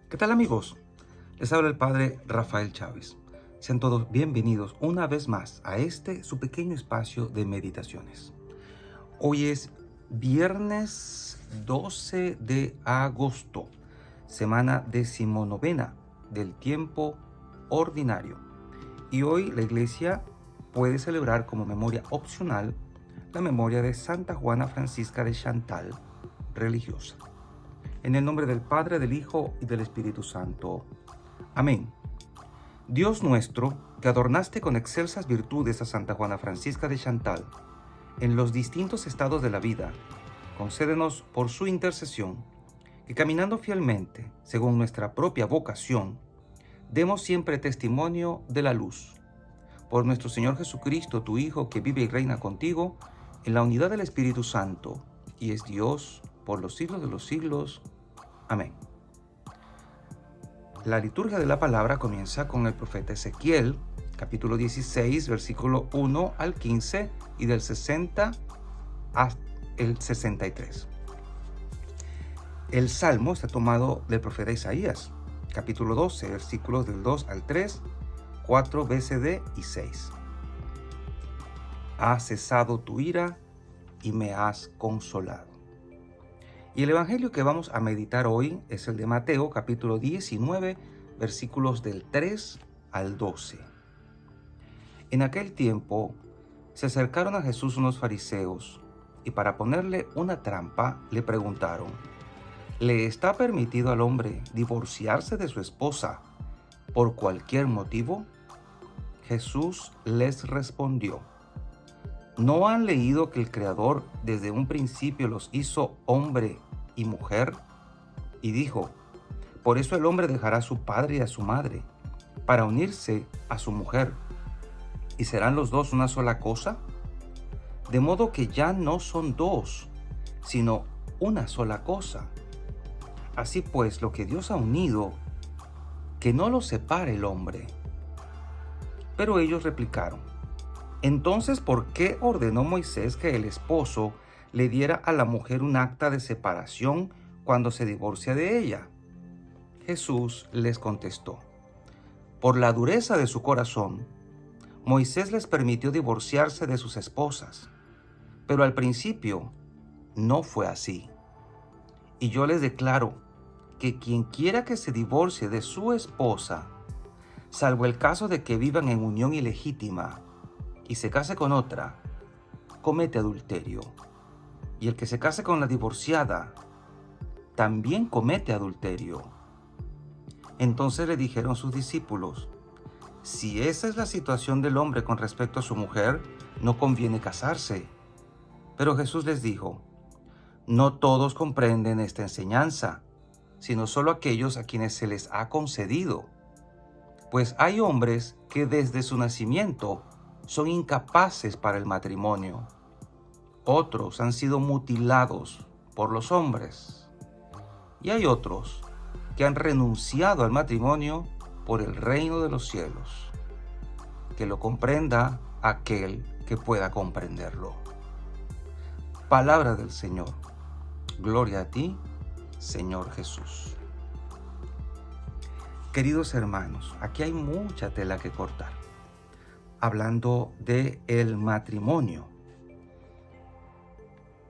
¿Qué tal, amigos? Les habla el Padre Rafael Chávez. Sean todos bienvenidos una vez más a este su pequeño espacio de meditaciones. Hoy es viernes 12 de agosto, semana 19ª del tiempo ordinario. Y hoy la iglesia puede celebrar como memoria opcional la memoria de Santa Juana Francisca de Chantal, religiosa. En el nombre del Padre, del Hijo y del Espíritu Santo. Amén. Dios nuestro, que adornaste con excelsas virtudes a Santa Juana Francisca de Chantal en los distintos estados de la vida, concédenos por su intercesión que caminando fielmente según nuestra propia vocación, demos siempre testimonio de la luz. Por nuestro Señor Jesucristo, tu Hijo, que vive y reina contigo en la unidad del Espíritu Santo, y es Dios por los siglos de los siglos. Amén. La liturgia de la palabra comienza con el profeta Ezequiel, capítulo 16, versículo 1 al 15 y del 60 hasta el 63. El salmo está tomado del profeta Isaías, capítulo 12, versículos del 2 al 3, 4 BCD y 6. Has cesado tu ira y me has consolado. Y el evangelio que vamos a meditar hoy es el de Mateo, capítulo 19, versículos del 3 al 12. En aquel tiempo se acercaron a Jesús unos fariseos y para ponerle una trampa le preguntaron: ¿le está permitido al hombre divorciarse de su esposa por cualquier motivo? Jesús les respondió: ¿no han leído que el Creador desde un principio los hizo hombre y mujer? Y dijo: por eso el hombre dejará a su padre y a su madre para unirse a su mujer, y serán los dos una sola cosa. De modo que ya no son dos, sino una sola cosa. Así pues, lo que Dios ha unido, que no lo separe el hombre. Pero ellos replicaron: entonces, ¿por qué ordenó Moisés que el esposo le diera a la mujer un acta de separación cuando se divorcia de ella? Jesús les contestó: por la dureza de su corazón, Moisés les permitió divorciarse de sus esposas, pero al principio no fue así. Y yo les declaro que quien quiera que se divorcie de su esposa, salvo el caso de que vivan en unión ilegítima, y se case con otra, comete adulterio. Y el que se case con la divorciada, también comete adulterio. Entonces le dijeron sus discípulos: si esa es la situación del hombre con respecto a su mujer, no conviene casarse. Pero Jesús les dijo: no todos comprenden esta enseñanza, sino solo aquellos a quienes se les ha concedido. Pues hay hombres que desde su nacimiento son incapaces para el matrimonio. Otros han sido mutilados por los hombres. Y hay otros que han renunciado al matrimonio por el reino de los cielos. Que lo comprenda aquel que pueda comprenderlo. Palabra del Señor. Gloria a ti, Señor Jesús. Queridos hermanos, aquí hay mucha tela que cortar. Hablando de el matrimonio,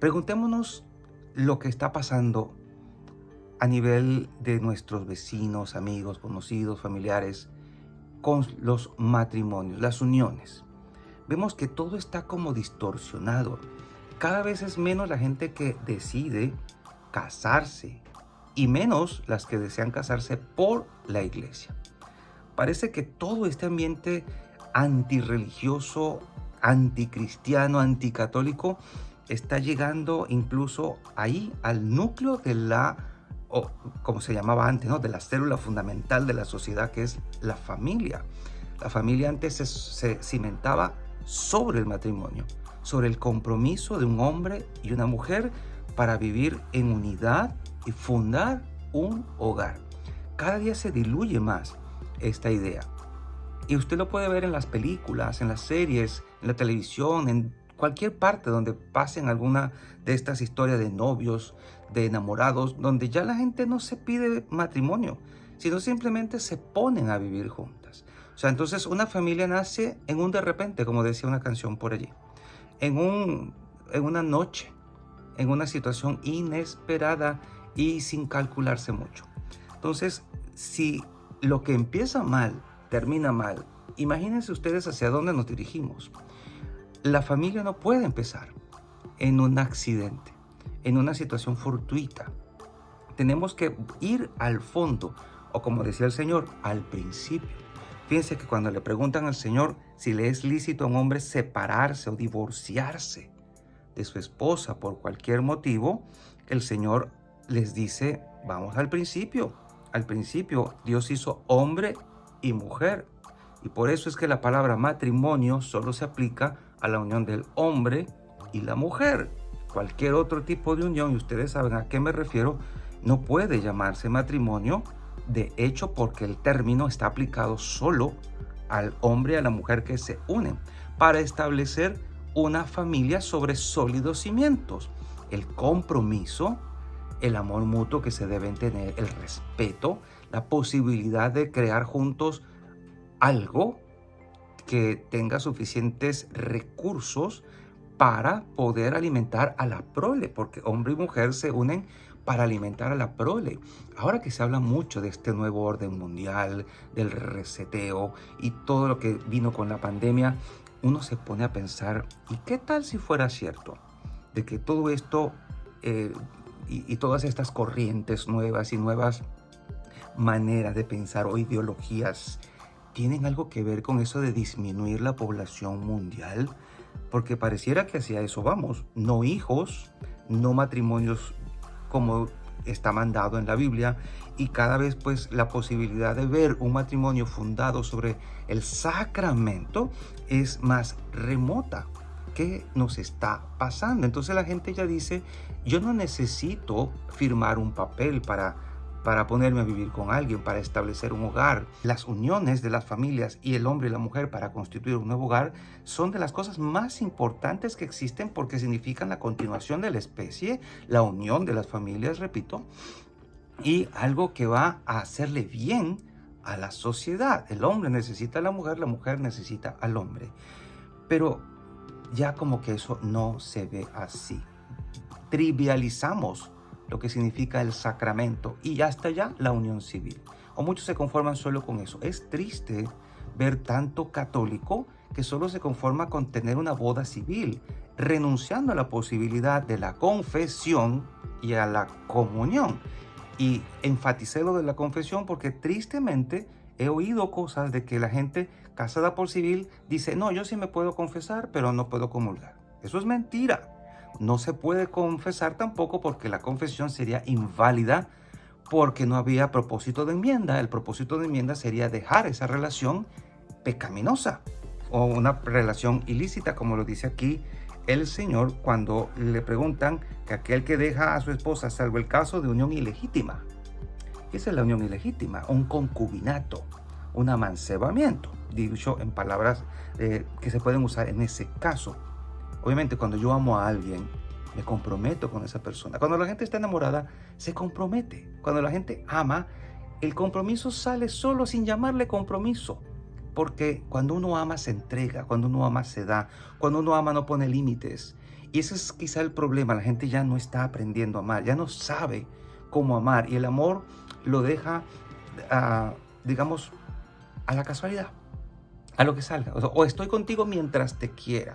preguntémonos lo que está pasando a nivel de nuestros vecinos, amigos, conocidos, familiares, con los matrimonios, las uniones. Vemos que todo está como distorsionado. Cada vez es menos la gente que decide casarse y menos las que desean casarse por la iglesia. Parece que todo este ambiente antirreligioso, anticristiano, anticatólico, está llegando incluso ahí al núcleo de la, o como se llamaba antes, ¿no?, de la célula fundamental de la sociedad, que es la familia. La familia antes se cimentaba sobre el matrimonio, sobre el compromiso de un hombre y una mujer para vivir en unidad y fundar un hogar. Cada día se diluye más esta idea. Y usted lo puede ver en las películas, en las series, en la televisión, en cualquier parte donde pasen alguna de estas historias de novios, de enamorados, donde ya la gente no se pide matrimonio, sino simplemente se ponen a vivir juntas. O sea, entonces una familia nace en un de repente, como decía una canción por allí, en una noche, en una situación inesperada y sin calcularse mucho. Entonces, si lo que empieza mal termina mal, imagínense ustedes hacia dónde nos dirigimos. La familia no puede empezar en un accidente, en una situación fortuita. Tenemos que ir al fondo, o como decía el Señor, al principio. Fíjense que cuando le preguntan al Señor si le es lícito a un hombre separarse o divorciarse de su esposa por cualquier motivo, el Señor les dice, vamos al principio. Al principio Dios hizo hombre y mujer. Y por eso es que la palabra matrimonio solo se aplica a la unión del hombre y la mujer. Cualquier otro tipo de unión, y ustedes saben a qué me refiero, no puede llamarse matrimonio, de hecho, porque el término está aplicado solo al hombre y a la mujer que se unen para establecer una familia sobre sólidos cimientos. El compromiso, el amor mutuo que se deben tener, el respeto, la posibilidad de crear juntos algo que tenga suficientes recursos para poder alimentar a la prole, porque hombre y mujer se unen para alimentar a la prole. Ahora que se habla mucho de este nuevo orden mundial, del reseteo y todo lo que vino con la pandemia, uno se pone a pensar, ¿y qué tal si fuera cierto? De que todo esto y todas estas corrientes nuevas y nuevas maneras de pensar o ideologías tienen algo que ver con eso de disminuir la población mundial, porque pareciera que hacia eso vamos. No hijos, no matrimonios como está mandado en la Biblia, y cada vez pues la posibilidad de ver un matrimonio fundado sobre el sacramento es más remota. ¿Qué nos está pasando? Entonces la gente ya dice, yo no necesito firmar un papel para ponerme a vivir con alguien, para establecer un hogar. Las uniones de las familias y el hombre y la mujer para constituir un nuevo hogar son de las cosas más importantes que existen porque significan la continuación de la especie, la unión de las familias, repito, y algo que va a hacerle bien a la sociedad. El hombre necesita a la mujer necesita al hombre. Pero ya como que eso no se ve así. Trivializamos lo que significa el sacramento y hasta ya la unión civil. O muchos se conforman solo con eso. Es triste ver tanto católico que solo se conforma con tener una boda civil, renunciando a la posibilidad de la confesión y a la comunión. Y enfaticé lo de la confesión porque tristemente he oído cosas de que la gente casada por civil dice, no, yo sí me puedo confesar, pero no puedo comulgar. Eso es mentira. No se puede confesar tampoco porque la confesión sería inválida porque no había propósito de enmienda. El propósito de enmienda sería dejar esa relación pecaminosa o una relación ilícita, como lo dice aquí el Señor cuando le preguntan que aquel que deja a su esposa, salvo el caso de unión ilegítima. Esa es la unión ilegítima, un concubinato, un amancebamiento, dicho en palabras que se pueden usar en ese caso. Obviamente, cuando yo amo a alguien, me comprometo con esa persona. Cuando la gente está enamorada, se compromete. Cuando la gente ama, el compromiso sale solo sin llamarle compromiso. Porque cuando uno ama, se entrega. Cuando uno ama, se da. Cuando uno ama, no pone límites. Y ese es quizá el problema. La gente ya no está aprendiendo a amar. Ya no sabe cómo amar. Y el amor lo deja, digamos, a la casualidad. A lo que salga. O estoy contigo mientras te quiera.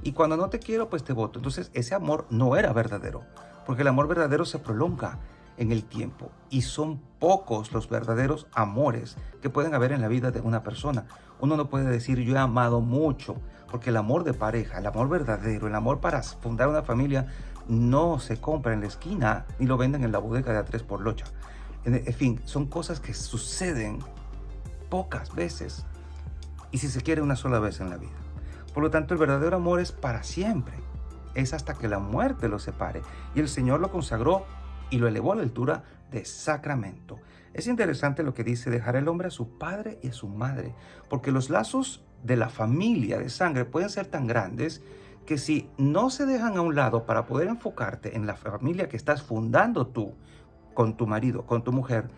Y cuando no te quiero, pues te voto. Entonces ese amor no era verdadero, porque el amor verdadero se prolonga en el tiempo y son pocos los verdaderos amores que pueden haber en la vida de una persona. Uno no puede decir yo he amado mucho, porque el amor de pareja, el amor verdadero, el amor para fundar una familia no se compra en la esquina ni lo venden en la bodega de A3 por Locha. En fin, son cosas que suceden pocas veces y si se quiere una sola vez en la vida. Por lo tanto, el verdadero amor es para siempre. Es hasta que la muerte lo separe. Y el Señor lo consagró y lo elevó a la altura de sacramento. Es interesante lo que dice, dejar el hombre a su padre y a su madre. Porque los lazos de la familia de sangre pueden ser tan grandes que si no se dejan a un lado para poder enfocarte en la familia que estás fundando tú, con tu marido, con tu mujer,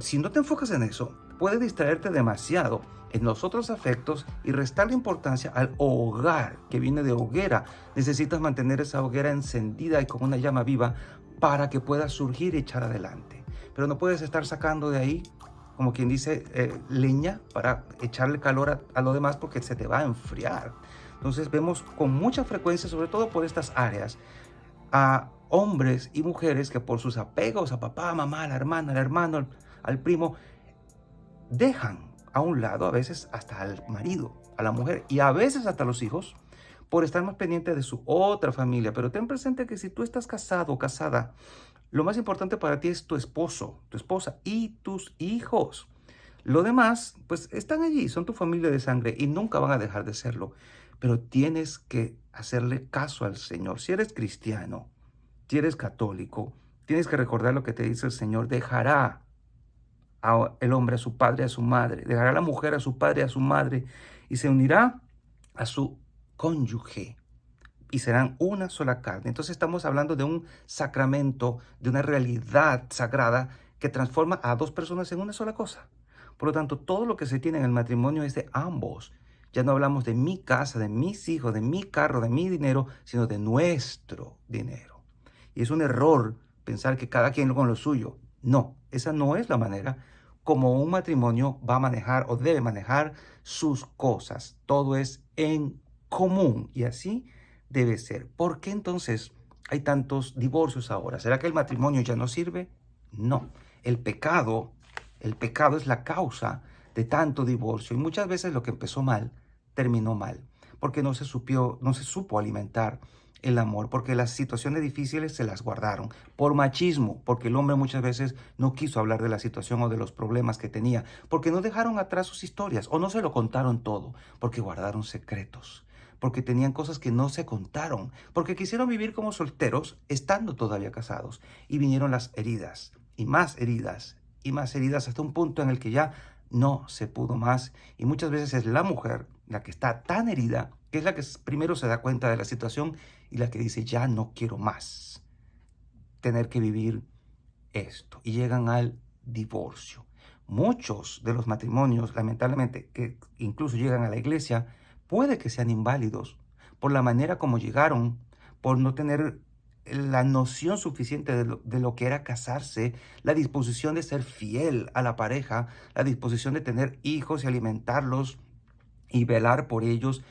si no te enfocas en eso, puede distraerte demasiado en los otros afectos y restarle importancia al hogar, que viene de hoguera. Necesitas mantener esa hoguera encendida y con una llama viva para que pueda surgir y echar adelante. Pero no puedes estar sacando de ahí, como quien dice, leña para echarle calor a lo demás, porque se te va a enfriar. Entonces vemos con mucha frecuencia, sobre todo por estas áreas, a hombres y mujeres que por sus apegos a papá, a mamá, a la hermana, al hermano, al primo, dejan a un lado a veces hasta al marido, a la mujer y a veces hasta los hijos por estar más pendiente de su otra familia. Pero ten presente que si tú estás casado o casada, lo más importante para ti es tu esposo, tu esposa y tus hijos. Lo demás, pues están allí, son tu familia de sangre y nunca van a dejar de serlo. Pero tienes que hacerle caso al Señor. Si eres cristiano, si eres católico, tienes que recordar lo que te dice el Señor. Dejará el hombre a su padre y a su madre, dejará la mujer a su padre y a su madre, y se unirá a su cónyuge, y serán una sola carne. Entonces estamos hablando de un sacramento, de una realidad sagrada que transforma a dos personas en una sola cosa. Por lo tanto, todo lo que se tiene en el matrimonio es de ambos. Ya no hablamos de mi casa, de mis hijos, de mi carro, de mi dinero, sino de nuestro dinero. Y es un error pensar que cada quien con lo suyo. No, esa no es la manera como un matrimonio va a manejar o debe manejar sus cosas. Todo es en común y así debe ser. ¿Por qué entonces hay tantos divorcios ahora? ¿Será que el matrimonio ya no sirve? No. El pecado es la causa de tanto divorcio y muchas veces lo que empezó mal terminó mal, porque no se supo alimentar el amor, porque las situaciones difíciles se las guardaron, por machismo, porque el hombre muchas veces no quiso hablar de la situación o de los problemas que tenía, porque no dejaron atrás sus historias o no se lo contaron todo, porque guardaron secretos, porque tenían cosas que no se contaron, porque quisieron vivir como solteros estando todavía casados y vinieron las heridas y más heridas y más heridas hasta un punto en el que ya no se pudo más y muchas veces es la mujer la que está tan herida que es la que primero se da cuenta de la situación y la que dice ya no quiero más tener que vivir esto y llegan al divorcio. Muchos de los matrimonios, lamentablemente, que incluso llegan a la iglesia, puede que sean inválidos por la manera como llegaron, por no tener la noción suficiente de lo que era casarse, la disposición de ser fiel a la pareja, la disposición de tener hijos y alimentarlos y velar por ellos.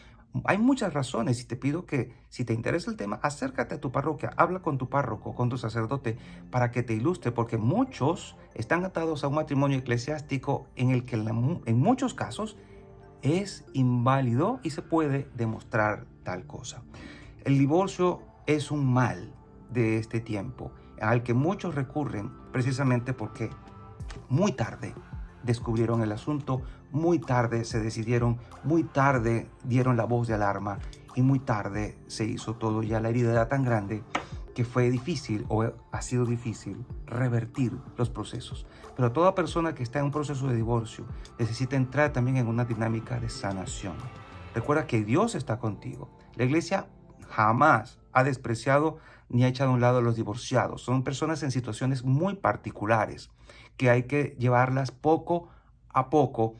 Hay muchas razones y te pido que si te interesa el tema, acércate a tu parroquia, habla con tu párroco, con tu sacerdote para que te ilustre, porque muchos están atados a un matrimonio eclesiástico en el que en muchos casos es inválido y se puede demostrar tal cosa. El divorcio es un mal de este tiempo al que muchos recurren precisamente porque muy tarde descubrieron el asunto, muy tarde se decidieron, muy tarde dieron la voz de alarma y muy tarde se hizo todo. Ya la herida era tan grande que fue difícil o ha sido difícil revertir los procesos. Pero toda persona que está en un proceso de divorcio necesita entrar también en una dinámica de sanación. Recuerda que Dios está contigo. La iglesia jamás ha despreciado ni ha echado a un lado a los divorciados. Son personas en situaciones muy particulares que hay que llevarlas poco a poco,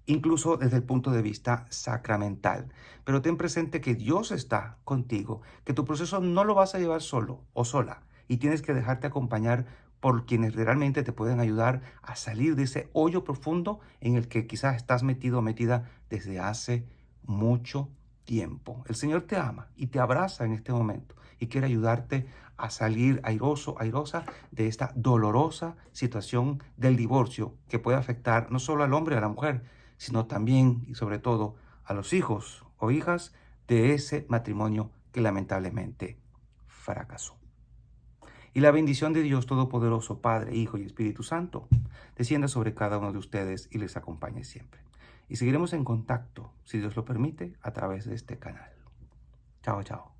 incluso desde el punto de vista sacramental. Pero ten presente que Dios está contigo, que tu proceso no lo vas a llevar solo o sola y tienes que dejarte acompañar por quienes realmente te pueden ayudar a salir de ese hoyo profundo en el que quizás estás metido o metida desde hace mucho tiempo. El Señor te ama y te abraza en este momento y quiere ayudarte a salir airoso, airosa de esta dolorosa situación del divorcio que puede afectar no solo al hombre y a la mujer, sino también y sobre todo a los hijos o hijas de ese matrimonio que lamentablemente fracasó. Y la bendición de Dios Todopoderoso, Padre, Hijo y Espíritu Santo, descienda sobre cada uno de ustedes y les acompañe siempre. Y seguiremos en contacto, si Dios lo permite, a través de este canal. Chao, chao.